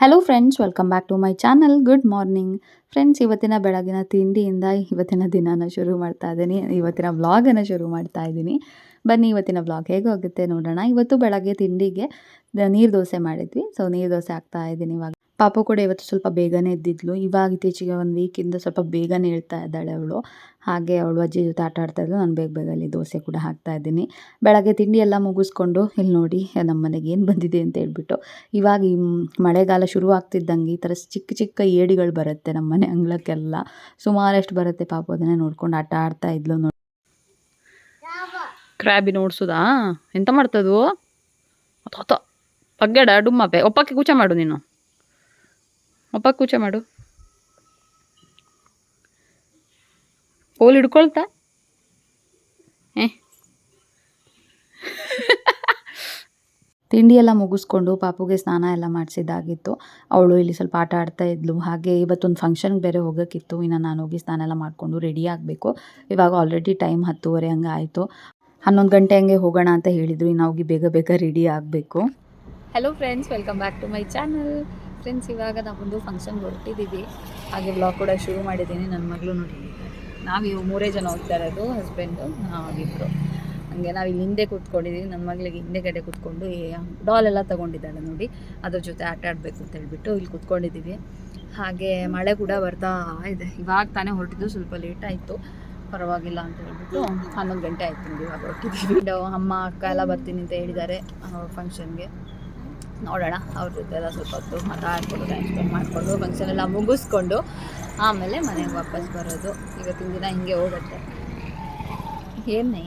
Hello friends, welcome back to my channel. Good morning friends. ಇವತ್ತಿನ ಬೆಳಗಿನ ತಿಂಡಿಯಿಂದ ಇವತ್ತಿನ ದಿನನ ಶುರು ಮಾಡ್ತಾ ಇದ್ದೀನಿ. ಇವತ್ತಿನ ವ್ಲಾಗನ್ನು ಶುರು ಮಾಡ್ತಾ ಇದ್ದೀನಿ. ಬನ್ನಿ ಇವತ್ತಿನ ವ್ಲಾಗ್ ಹೇಗೆ ಹೋಗುತ್ತೆ ನೋಡೋಣ. ಇವತ್ತು ಬೆಳಗ್ಗೆ ತಿಂಡಿಗೆ ನೀರು ದೋಸೆ ಮಾಡಿದ್ವಿ. ಸೊ ನೀರು ದೋಸೆ ಹಾಕ್ತಾ ಇದ್ದೀನಿ ಇವಾಗ. ಪಾಪು ಕೂಡ ಇವತ್ತು ಸ್ವಲ್ಪ ಬೇಗನೆ ಎದ್ದಿದ್ಲು. ಇವಾಗ ಇತ್ತೀಚೆಗೆ ಒಂದು ವೀಕಿಂದ ಸ್ವಲ್ಪ ಬೇಗನೆ ಹೇಳ್ತಾ ಇದ್ದಾಳೆ ಅವಳು. ಹಾಗೆ ಅವಳು ಅಜ್ಜಿ ಜೊತೆ ಆಟ ಆಡ್ತಾ ಇದ್ಲು. ನಾನು ಬೇಗ ಅಲ್ಲಿ ದೋಸೆ ಕೂಡ ಹಾಕ್ತಾ ಇದ್ದೀನಿ. ಬೆಳಗ್ಗೆ ತಿಂಡಿ ಎಲ್ಲ ಮುಗಿಸ್ಕೊಂಡು ಇಲ್ಲಿ ನೋಡಿ ನಮ್ಮ ಮನೆಗೆ ಏನು ಬಂದಿದೆ ಅಂತ ಹೇಳ್ಬಿಟ್ಟು, ಇವಾಗ ಈ ಮಳೆಗಾಲ ಶುರು ಆಗ್ತಿದ್ದಂಗೆ ಈ ಥರ ಚಿಕ್ಕ ಚಿಕ್ಕ ಏಡಿಗಳು ಬರುತ್ತೆ ನಮ್ಮ ಮನೆ ಅಂಗಳಕ್ಕೆಲ್ಲ. ಸುಮಾರಷ್ಟು ಬರುತ್ತೆ. ಪಾಪು ಅದನ್ನೇ ನೋಡ್ಕೊಂಡು ಆಟ ಆಡ್ತಾ ಇದ್ಲು ನೋಡಿ. ಕ್ರ್ಯಾಬಿ ನೋಡ್ಸುದಾ ಎಂತ ಮಾಡ್ತದು? ಹೊತ್ತ ಪಗ್ಗಡ ಡುಮ್ಮಪ್ಪೆ ಒಪ್ಪಕ್ಕೆ ಕೂಚ ಮಾಡು. ನೀನು ಒಪ್ಪಕ್ಕೆ ಕೂಚ ಮಾಡು. ಪೋಲ್ ಹಿಡ್ಕೊಳ್ತಾ ತಿಂಡಿ ಎಲ್ಲ ಮುಗಿಸ್ಕೊಂಡು ಪಾಪುಗೆ ಸ್ನಾನ ಎಲ್ಲ ಮಾಡಿಸಿದ್ದಾಗಿತ್ತು. ಅವಳು ಇಲ್ಲಿ ಸ್ವಲ್ಪ ಆಟ ಆಡ್ತಾ ಇದ್ಲು. ಹಾಗೆ ಇವತ್ತೊಂದು ಫಂಕ್ಷನ್ಗೆ ಬೇರೆ ಹೋಗೋಕ್ಕಿತ್ತು. ಇನ್ನು ನಾನು ಹೋಗಿ ಸ್ನಾನ ಎಲ್ಲ ಮಾಡಿಕೊಂಡು ರೆಡಿ ಆಗಬೇಕು. ಇವಾಗ ಆಲ್ರೆಡಿ ಟೈಮ್ 10:30 ಹಂಗೆ ಆಯಿತು. 11 ಗಂಟೆ ಹಂಗೆ ಹೋಗೋಣ ಅಂತ ಹೇಳಿದ್ರು. ಇನ್ನು ಹೋಗಿ ಬೇಗ ಬೇಗ ರೆಡಿ ಆಗಬೇಕು. Hello friends, welcome back to my channel. Friends, ಇವಾಗ ನಾವೊಂದು ಫಂಕ್ಷನ್ಗೆ ಹೊರಟಿದ್ದೀವಿ. ಹಾಗೆ ಬ್ಲಾಗ್ ಕೂಡ ಶುರು ಮಾಡಿದ್ದೀನಿ. ನನ್ನ ಮಗಳು ನೋಡಿ, ನಾವಿವು 3 ಜನ ಹೋಗ್ತಾ ಇರೋದು, ಹಸ್ಬೆಂಡು ನಾವಿಬ್ಬರು. ಹಂಗೆ ನಾವು ಇಲ್ಲಿ ಹಿಂದೆ ಕೂತ್ಕೊಂಡಿದ್ದೀವಿ. ನನ್ನ ಮಗಳಿಗೆ ಹಿಂದೆಗಡೆ ಕೂತ್ಕೊಂಡು ಡಾಲ್ ಎಲ್ಲ ತೊಗೊಂಡಿದ್ದಾಳೆ ನೋಡಿ, ಅದ್ರ ಜೊತೆ ಆಟ ಆಡಬೇಕು ಅಂತ ಹೇಳ್ಬಿಟ್ಟು ಇಲ್ಲಿ ಕೂತ್ಕೊಂಡಿದ್ದೀವಿ. ಹಾಗೆ ಮಳೆ ಕೂಡ ಬರ್ತಾ ಇದೆ. ಇವಾಗ ತಾನೇ ಹೊರಟಿದ್ದು, ಸ್ವಲ್ಪ ಲೇಟ್ ಆಯಿತು, ಪರವಾಗಿಲ್ಲ ಅಂತ ಹೇಳ್ಬಿಟ್ಟು 11 ಗಂಟೆ ಆಯಿತು ನೋಡಿ ಇವಾಗ ಹೊರಟಿದ್ದೀವಿ. ಅಮ್ಮ ಅಕ್ಕ ಎಲ್ಲ ಬರ್ತೀನಿ ಅಂತ ಹೇಳಿದ್ದಾರೆ ಫಂಕ್ಷನ್ಗೆ. ನೋಡೋಣ, ಅವ್ರ ಜೊತೆ ಎಲ್ಲ ಸ್ವಲ್ಪ ಹೊತ್ತು ಮಾತಾಡ್ಕೊಂಡು ಟೈಮ್ ಸ್ಪೆಂಡ್ ಮಾಡಿಕೊಂಡು ಫಂಕ್ಷನ್ ಎಲ್ಲ ಮುಗಿಸ್ಕೊಂಡು ಆಮೇಲೆ ಮನೆಗೆ ವಾಪಸ್ ಬರೋದು. ಇವತ್ತಿನ ದಿನ ಹಿಂಗೆ ಹೋಗುತ್ತೆ. ಏನೇ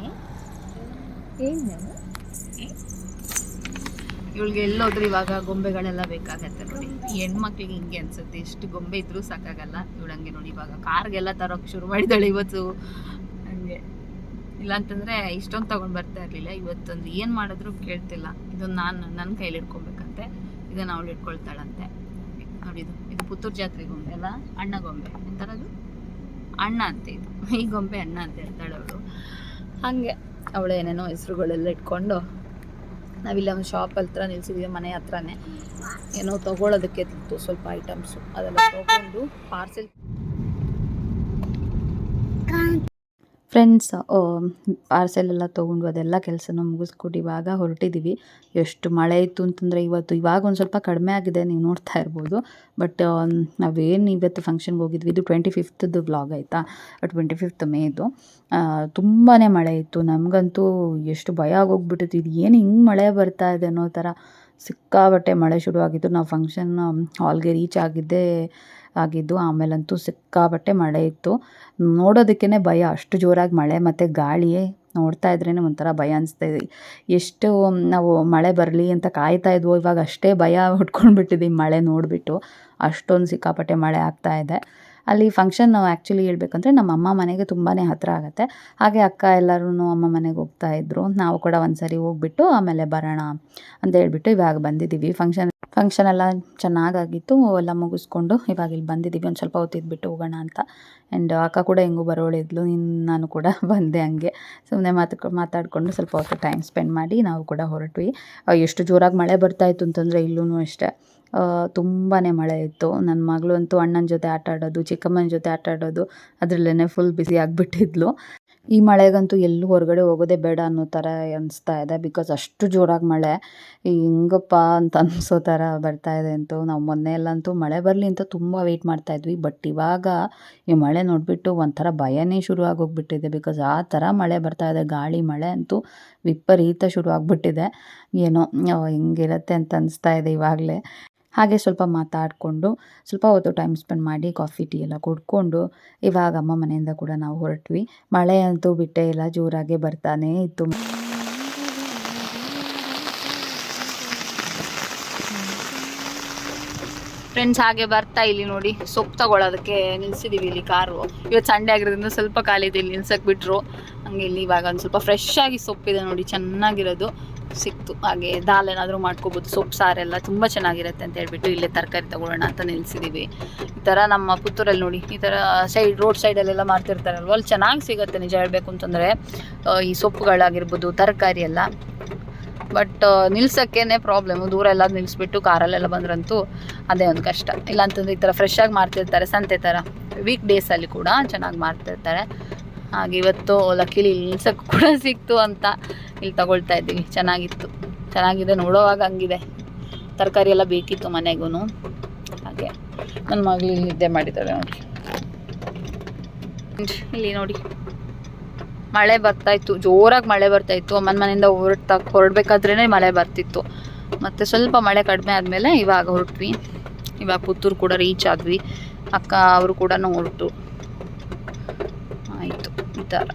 ಇವಳಿಗೆ ಎಲ್ಲೋದ್ರೂ ಇವಾಗ ಗೊಂಬೆಗಳೆಲ್ಲ ಬೇಕಾಗತ್ತೆ ನೋಡಿ. ಈ ಹೆಣ್ಮಕ್ಳಿಗೆ ಹಿಂಗೆ ಅನ್ಸುತ್ತೆ, ಎಷ್ಟು ಗೊಂಬೆ ಇದ್ರೂ ಸಾಕಾಗಲ್ಲ. ಇವಳಂಗೆ ನೋಡಿ ಇವಾಗ ಕಾರ್ಗೆಲ್ಲ ತರೋಕ್ಕೆ ಶುರು ಮಾಡಿದಾಳೆ ಇವತ್ತು. ಹಂಗೆ ಇಲ್ಲಾಂತಂದರೆ ಇಷ್ಟೊಂದು ತೊಗೊಂಡು ಬರ್ತಾ ಇರಲಿಲ್ಲ. ಇವತ್ತೊಂದು ಏನು ಮಾಡಿದ್ರು ಕೇಳ್ತಿಲ್ಲ. ಇದೊಂದು ನನ್ನ ಕೈಲಿ ಇಟ್ಕೊಬೇಕಂತೆ, ಇದನ್ನು ಅವಳು ಇಟ್ಕೊಳ್ತಾಳಂತೆ ನೋಡಿ. ಇದು ಪುತ್ತೂರು ಜಾತ್ರೆ ಗೊಂಬೆ ಅಲ್ಲ, ಅಣ್ಣ ಗೊಂಬೆ ಎಂಥರದು, ಅಣ್ಣ ಅಂತ. ಇದು ಈ ಗೊಂಬೆ ಅಣ್ಣ ಅಂತ ಹೇಳ್ತಾಳೆ ಅವಳು. ಹಾಗೆ ಅವಳು ಏನೇನೋ ಹೆಸರುಗಳೆಲ್ಲ ಇಟ್ಕೊಂಡು ನಾವಿಲ್ಲ ಒಂದು ಶಾಪ್ ಹತ್ರ ನಿಲ್ಸಿದ್ದೀವಿ, ಮನೆ ಹತ್ರನೇ. ಏನೋ ತೊಗೊಳೋದಕ್ಕೆ ಇತ್ತು ಸ್ವಲ್ಪ ಐಟಮ್ಸು, ಅದೆಲ್ಲ ತೊಗೊಂಡು ಪಾರ್ಸೆಲ್. ಫ್ರೆಂಡ್ಸ್, ಪಾರ್ಸೆಲ್ ಎಲ್ಲ ತೊಗೊಂಡು ಅದೆಲ್ಲ ಕೆಲಸನೂ ಮುಗಿಸ್ಕೊಟ್ಟು ಇವಾಗ ಹೊರಟಿದ್ದೀವಿ. ಎಷ್ಟು ಮಳೆ ಇತ್ತು ಅಂತಂದರೆ ಇವತ್ತು, ಇವಾಗ ಒಂದು ಸ್ವಲ್ಪ ಕಡಿಮೆ ಆಗಿದೆ, ನೀವು ನೋಡ್ತಾ ಇರ್ಬೋದು. ಬಟ್ ನಾವೇನು ಇವತ್ತು ಫಂಕ್ಷನ್ಗೆ ಹೋಗಿದ್ವಿ, ಇದು 25th ವ್ಲಾಗ್ ಆಯಿತಾ, 25th ಮೇದು. ತುಂಬಾ ಮಳೆ ಇತ್ತು. ನಮಗಂತೂ ಎಷ್ಟು ಭಯ ಆಗೋಗ್ಬಿಟ್ಟಿತ್ತು, ಇದು ಏನು ಹಿಂಗೆ ಮಳೆ ಬರ್ತಾ ಇದೆ ಅನ್ನೋ ಥರ. ಸಿಕ್ಕಾಬಟ್ಟೆ ಮಳೆ ಶುರುವಾಗಿತ್ತು. ನಾವು ಫಂಕ್ಷನ್ ಹಾಲ್ಗೆ ರೀಚ್ ಆಗಿದ್ದು ಆಮೇಲಂತೂ ಸಿಕ್ಕಾಬಟ್ಟೆ ಮಳೆ ಇತ್ತು. ನೋಡೋದಕ್ಕೇ ಭಯ, ಅಷ್ಟು ಜೋರಾಗಿ ಮಳೆ ಮತ್ತು ಗಾಳಿಯೇ. ನೋಡ್ತಾ ಇದ್ರೇ ಒಂಥರ ಭಯ ಅನಿಸ್ತಾಯಿದೆ. ಎಷ್ಟು ನಾವು ಮಳೆ ಬರಲಿ ಅಂತ ಕಾಯ್ತಾ ಇದ್ವೋ, ಇವಾಗ ಅಷ್ಟೇ ಭಯ ಹುಟ್ಕೊಂಡ್ಬಿಟ್ಟಿದ್ದೀವಿ ಮಳೆ ನೋಡಿಬಿಟ್ಟು. ಅಷ್ಟೊಂದು ಸಿಕ್ಕಾಪಟ್ಟೆ ಮಳೆ ಆಗ್ತಾಯಿದೆ. ಅಲ್ಲಿ ಫಂಕ್ಷನ್ ಆ್ಯಕ್ಚುಲಿ ಹೇಳ್ಬೇಕಂದ್ರೆ ನಮ್ಮ ಅಮ್ಮ ಮನೆಗೆ ತುಂಬಾ ಹತ್ತಿರ ಆಗುತ್ತೆ. ಹಾಗೆ ಅಕ್ಕ ಎಲ್ಲರೂ ಅಮ್ಮ ಮನೆಗೆ ಹೋಗ್ತಾಯಿದ್ರು. ನಾವು ಕೂಡ ಒಂದು ಸರಿ ಹೋಗ್ಬಿಟ್ಟು ಆಮೇಲೆ ಬರೋಣ ಅಂತ ಹೇಳ್ಬಿಟ್ಟು ಇವಾಗ ಬಂದಿದ್ದೀವಿ. ಫಂಕ್ಷನ್ ಎಲ್ಲ ಚೆನ್ನಾಗಾಗಿತ್ತು. ಎಲ್ಲ ಮುಗಿಸ್ಕೊಂಡು ಇವಾಗ ಇಲ್ಲಿ ಬಂದಿದ್ದೀವಿ. ಒಂದು ಸ್ವಲ್ಪ ಹೊತ್ತಿದ್ಬಿಟ್ಟು ಹೋಗೋಣ ಅಂತ. ಆ್ಯಂಡ್ ಅಕ್ಕ ಕೂಡ ಹೆಂಗೂ ಬರೋಳಿದ್ಲು, ನಾನು ಕೂಡ ಬಂದೆ. ಹಂಗೆ ಸುಮ್ಮನೆ ಮಾತಾಡಿಕೊಂಡು ಸ್ವಲ್ಪ ಹೊತ್ತು ಟೈಮ್ ಸ್ಪೆಂಡ್ ಮಾಡಿ ನಾವು ಕೂಡ ಹೊರಟ್ವಿ. ಎಷ್ಟು ಜೋರಾಗಿ ಮಳೆ ಬರ್ತಾಯಿತ್ತು ಅಂತಂದರೆ ಇಲ್ಲೂ ಅಷ್ಟೇ ತುಂಬಾ ಮಳೆ ಇತ್ತು. ನನ್ನ ಮಗಳು ಅಂತೂ ಅಣ್ಣನ ಜೊತೆ ಆಟ ಆಡೋದು, ಚಿಕ್ಕಮ್ಮನ ಜೊತೆ ಆಟ ಆಡೋದು, ಅದರಲ್ಲೇ ಫುಲ್ ಬ್ಯುಸಿ ಆಗಿಬಿಟ್ಟಿದ್ಲು. ಈ ಮಳೆಗಂತೂ ಎಲ್ಲೂ ಹೊರಗಡೆ ಹೋಗೋದೇ ಬೇಡ ಅನ್ನೋ ಥರ ಅನಿಸ್ತಾ ಇದೆ. ಬಿಕಾಸ್ ಅಷ್ಟು ಜೋರಾಗಿ ಮಳೆ ಹಿಂಗಪ್ಪ ಅಂತ ಅನಿಸೋ ಥರ ಬರ್ತಾಯಿದೆ. ಅಂತೂ ನಾವು ಮೊನ್ನೆ ಎಲ್ಲಂತೂ ಮಳೆ ಬರಲಿ ಅಂತ ತುಂಬ ವೆಯ್ಟ್ ಮಾಡ್ತಾಯಿದ್ವಿ. ಬಟ್ ಇವಾಗ ಈ ಮಳೆ ನೋಡಿಬಿಟ್ಟು ಒಂಥರ ಭಯನೇ ಶುರು ಆಗೋಗ್ಬಿಟ್ಟಿದೆ. ಬಿಕಾಸ್ ಆ ಥರ ಮಳೆ ಬರ್ತಾಯಿದೆ. ಗಾಳಿ ಮಳೆ ಅಂತೂ ವಿಪರೀತ ಶುರು ಆಗಿಬಿಟ್ಟಿದೆ. ಏನೋ ಹಿಂಗಿರುತ್ತೆ ಅಂತ ಅನಿಸ್ತಾ ಇದೆ ಇವಾಗಲೇ. ಹಾಗೆ ಸ್ವಲ್ಪ ಮಾತಾಡಿಕೊಂಡು ಸ್ವಲ್ಪ ಹೊತ್ತು ಟೈಮ್ ಸ್ಪೆಂಡ್ ಮಾಡಿ ಕಾಫಿ ಟೀ ಎಲ್ಲ ಕುಡ್ಕೊಂಡು ಇವಾಗ ಅಮ್ಮ ಮನೆಯಿಂದ ಕೂಡ ನಾವು ಹೊರಟ್ವಿ. ಮಳೆ ಅಂತೂ ಬಿಟ್ಟೇ ಇಲ್ಲ, ಜೋರಾಗೆ ಬರ್ತಾನೇ ಇತ್ತು. ಫ್ರೆಂಡ್ಸ್, ಹಾಗೆ ಬರ್ತಾ ಇಲ್ಲಿ ನೋಡಿ ಸೊಪ್ಪು ತಗೊಳ್ಳೋದಕ್ಕೆ ನಿಲ್ಸಿದ್ದೀವಿ. ಇಲ್ಲಿ ಕಾರು ಇವತ್ತು ಸಂಡೇ ಆಗಿರೋದ್ರಿಂದ ಸ್ವಲ್ಪ ಖಾಲಿ ಇದೆ, ಇಲ್ಲಿ ನಿಲ್ಸಕ್ಕೆ ಬಿಟ್ಟರು. ಹಂಗೆ ಇಲ್ಲಿ ಇವಾಗ ಒಂದು ಸ್ವಲ್ಪ ಫ್ರೆಶ್ ಆಗಿ ಸೊಪ್ಪಿದೆ ನೋಡಿ, ಚೆನ್ನಾಗಿರೋದು ಸಿಕ್ತು. ಹಾಗೆ ದಾಲ್ ಏನಾದರೂ ಮಾಡ್ಕೋಬೋದು, ಸೊಪ್ಪು ಸಾರೆಲ್ಲ ತುಂಬ ಚೆನ್ನಾಗಿರುತ್ತೆ ಅಂತ ಹೇಳ್ಬಿಟ್ಟು ಇಲ್ಲೇ ತರಕಾರಿ ತೊಗೊಳ್ಳೋಣ ಅಂತ ನಿಲ್ಸಿದ್ದೀವಿ. ಈ ಥರ ನಮ್ಮ ಪುತ್ತೂರಲ್ಲಿ ನೋಡಿ ಈ ಥರ ರೋಡ್ ಸೈಡಲ್ಲೆಲ್ಲ ಮಾರ್ತಿರ್ತಾರಲ್ವ, ಅಲ್ಲಿ ಚೆನ್ನಾಗಿ ಸಿಗುತ್ತೆ ನಿಜ ಹೇಳಬೇಕು ಅಂತಂದರೆ. ಈ ಸೊಪ್ಪುಗಳಾಗಿರ್ಬೋದು, ತರಕಾರಿ ಎಲ್ಲ ಬಟ್ ನಿಲ್ಸೋಕ್ಕೇ ಪ್ರಾಬ್ಲಮ್ಮು. ದೂರ ಎಲ್ಲ ನಿಲ್ಲಿಸ್ಬಿಟ್ಟು ಕಾರಲ್ಲೆಲ್ಲ ಬಂದ್ರಂತೂ ಅದೇ ಒಂದು ಕಷ್ಟ. ಇಲ್ಲಾಂತಂದರೆ ಈ ಥರ ಫ್ರೆಶ್ಶಾಗಿ ಮಾಡ್ತಿರ್ತಾರೆ ಸಂತೆ ಥರ. ವೀಕ್ ಡೇಸಲ್ಲಿ ಕೂಡ ಚೆನ್ನಾಗಿ ಮಾಡ್ತಿರ್ತಾರೆ. ಹಾಗೆ ಇವತ್ತು ಲಕ್ಕಿಲಿ ನಿಲ್ಸೋಕ್ಕೂ ಕೂಡ ಸಿಕ್ತು ಅಂತ ಇಲ್ಲಿ ತಗೊಳ್ತಾ ಇದ್ದೀವಿ. ಚೆನ್ನಾಗಿದೆ, ನೋಡೋವಾಗ ಹಂಗಿದೆ. ತರಕಾರಿ ಎಲ್ಲ ಬೇಕಿತ್ತು ಮನೆಗೂ. ಹಾಗೆ ನನ್ನ ಮಗಳು ಇಲ್ಲಿ ನಿದ್ದೆ ಮಾಡಿದ್ದಾಳೆ ನೋಡಿ. ಇಲ್ಲಿ ನೋಡಿ ಮಳೆ ಬರ್ತಾಯಿತ್ತು, ಜೋರಾಗಿ ಮಳೆ ಬರ್ತಾಯಿತ್ತು. ಮನೆಯಿಂದ ಹೊರಡ್ಬೇಕಾದ್ರೇ ಮಳೆ ಬರ್ತಿತ್ತು. ಮತ್ತು ಸ್ವಲ್ಪ ಮಳೆ ಕಡಿಮೆ ಆದಮೇಲೆ ಇವಾಗ ಹೊರಟ್ವಿ. ಇವಾಗ ಪುತ್ತೂರು ಕೂಡ ರೀಚ್ ಆದ್ವಿ. ಅಕ್ಕ ಅವರು ಕೂಡ ಹೊರಟು ಆಯಿತು ಈ ಥರ.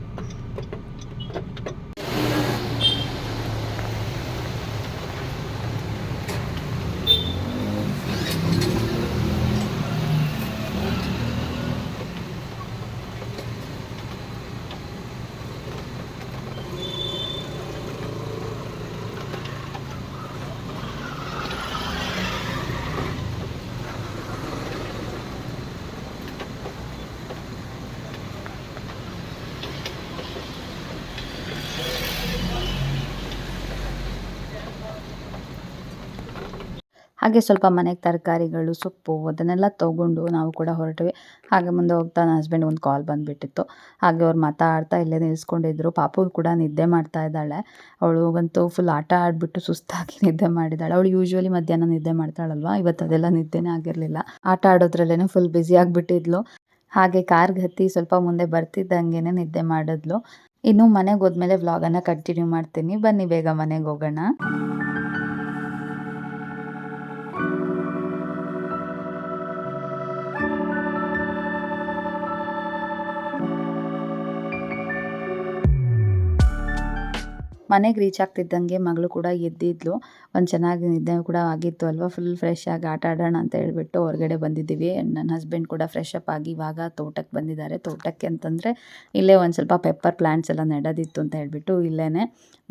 ಹಾಗೆ ಸ್ವಲ್ಪ ಮನೆಗೆ ತರಕಾರಿಗಳು, ಸೊಪ್ಪು ಅದನ್ನೆಲ್ಲ ತೊಗೊಂಡು ನಾವು ಕೂಡ ಹೊರಟ್ವಿ. ಹಾಗೆ ಮುಂದೆ ಹೋಗ್ತಾ ನನ್ನ ಹಸ್ಬೆಂಡ್ ಒಂದು ಕಾಲ್ ಬಂದುಬಿಟ್ಟಿತ್ತು. ಹಾಗೆ ಅವ್ರು ಮಾತಾಡ್ತಾ ಇಲ್ಲೇ ನಿಲ್ಲಿಸ್ಕೊಂಡಿದ್ರು. ಪಾಪು ಕೂಡ ನಿದ್ದೆ ಮಾಡ್ತಾ ಇದ್ದಾಳೆ. ಅವಳಿಗಂತೂ ಫುಲ್ ಆಟ ಆಡಿಬಿಟ್ಟು ಸುಸ್ತಾಗಿ ನಿದ್ದೆ ಮಾಡಿದ್ದಾಳೆ. ಅವಳು ಯೂಶ್ವಲಿ ಮಧ್ಯಾಹ್ನ ನಿದ್ದೆ ಮಾಡ್ತಾಳಲ್ವ, ಇವತ್ತು ಅದೆಲ್ಲ ನಿದ್ದೆನೇ ಆಗಿರಲಿಲ್ಲ. ಆಟ ಆಡೋದ್ರಲ್ಲೇ ಫುಲ್ ಬ್ಯುಸಿ ಆಗಿಬಿಟ್ಟಿದ್ಲು. ಹಾಗೆ ಕಾರ್ಗೆ ಹತ್ತಿ ಸ್ವಲ್ಪ ಮುಂದೆ ಬರ್ತಿದ್ದಂಗೆ ನಿದ್ದೆ ಮಾಡಿದ್ಲು. ಇನ್ನು ಮನೆಗೆ ಹೋದ್ಮೇಲೆ ವ್ಲಾಗನ್ನು ಕಂಟಿನ್ಯೂ ಮಾಡ್ತೀನಿ. ಬನ್ನಿ ಬೇಗ ಮನೆಗೆ ಹೋಗೋಣ. ಮನೆಗೆ ರೀಚ್ ಆಗ್ತಿದ್ದಂಗೆ ಮಗಳು ಕೂಡ ಎದ್ದಿದ್ಲು. ಒಂದು ಚೆನ್ನಾಗಿ ನಿದ್ದೆ ಕೂಡ ಆಗಿತ್ತು ಅಲ್ವಾ. ಫುಲ್ ಫ್ರೆಶ್ ಆಗಿ ಆಟ ಆಡೋಣ ಅಂತ ಹೇಳ್ಬಿಟ್ಟು ಹೊರಗಡೆ ಬಂದಿದ್ದೀವಿ. ನನ್ನ ಹಸ್ಬೆಂಡ್ ಕೂಡ ಫ್ರೆಶ್ ಅಪ್ ಆಗಿ ಇವಾಗ ತೋಟಕ್ಕೆ ಬಂದಿದ್ದಾರೆ. ತೋಟಕ್ಕೆ ಅಂತಂದರೆ ಇಲ್ಲೇ ಒಂದು ಸ್ವಲ್ಪ ಪೆಪ್ಪರ್ ಪ್ಲ್ಯಾಂಟ್ಸ್ ಎಲ್ಲ ನೆಡೋದಿತ್ತು ಅಂತ ಹೇಳ್ಬಿಟ್ಟು ಇಲ್ಲೇ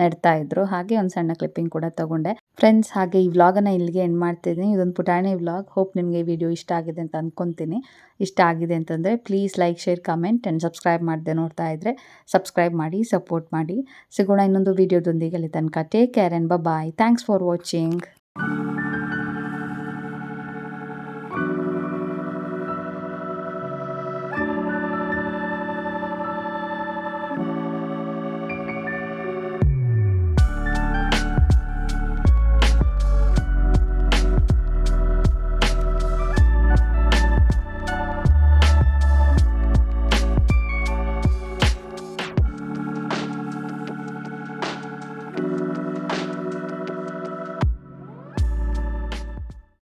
ನೆಡ್ತಾ ಇದ್ರು. ಹಾಗೆ ಒಂದು ಸಣ್ಣ ಕ್ಲಿಪ್ಪಿಂಗ್ ಕೂಡ ತೊಗೊಂಡೆ. ಫ್ರೆಂಡ್ಸ್, ಹಾಗೆ ಈ ವ್ಲಾಗನ್ನು ಇಲ್ಲಿಗೆ ಎಂಡ್ ಮಾಡ್ತಿದ್ದೀನಿ. ಇದೊಂದು ಪುಟಾಣಿ ವ್ಲಾಗ್. ಹೋಪ್ ನಿಮಗೆ ಈ ವಿಡಿಯೋ ಇಷ್ಟ ಆಗಿದೆ ಅಂತ ಅಂದ್ಕೊತೀನಿ. ಇಷ್ಟ ಆಗಿದೆ ಅಂತಂದರೆ please like, share, comment and subscribe ಮಾಡದೆ ನೋಡ್ತಾ ಇದ್ದರೆ ಸಬ್ಸ್ಕ್ರೈಬ್ ಮಾಡಿ, ಸಪೋರ್ಟ್ ಮಾಡಿ. ಸಿಗೋಣ ಇನ್ನೊಂದು ವಿಡಿಯೋದೊಂದಿಗೆ. ಅಲ್ಲಿ ತನಕ take care and bye. Thanks for watching.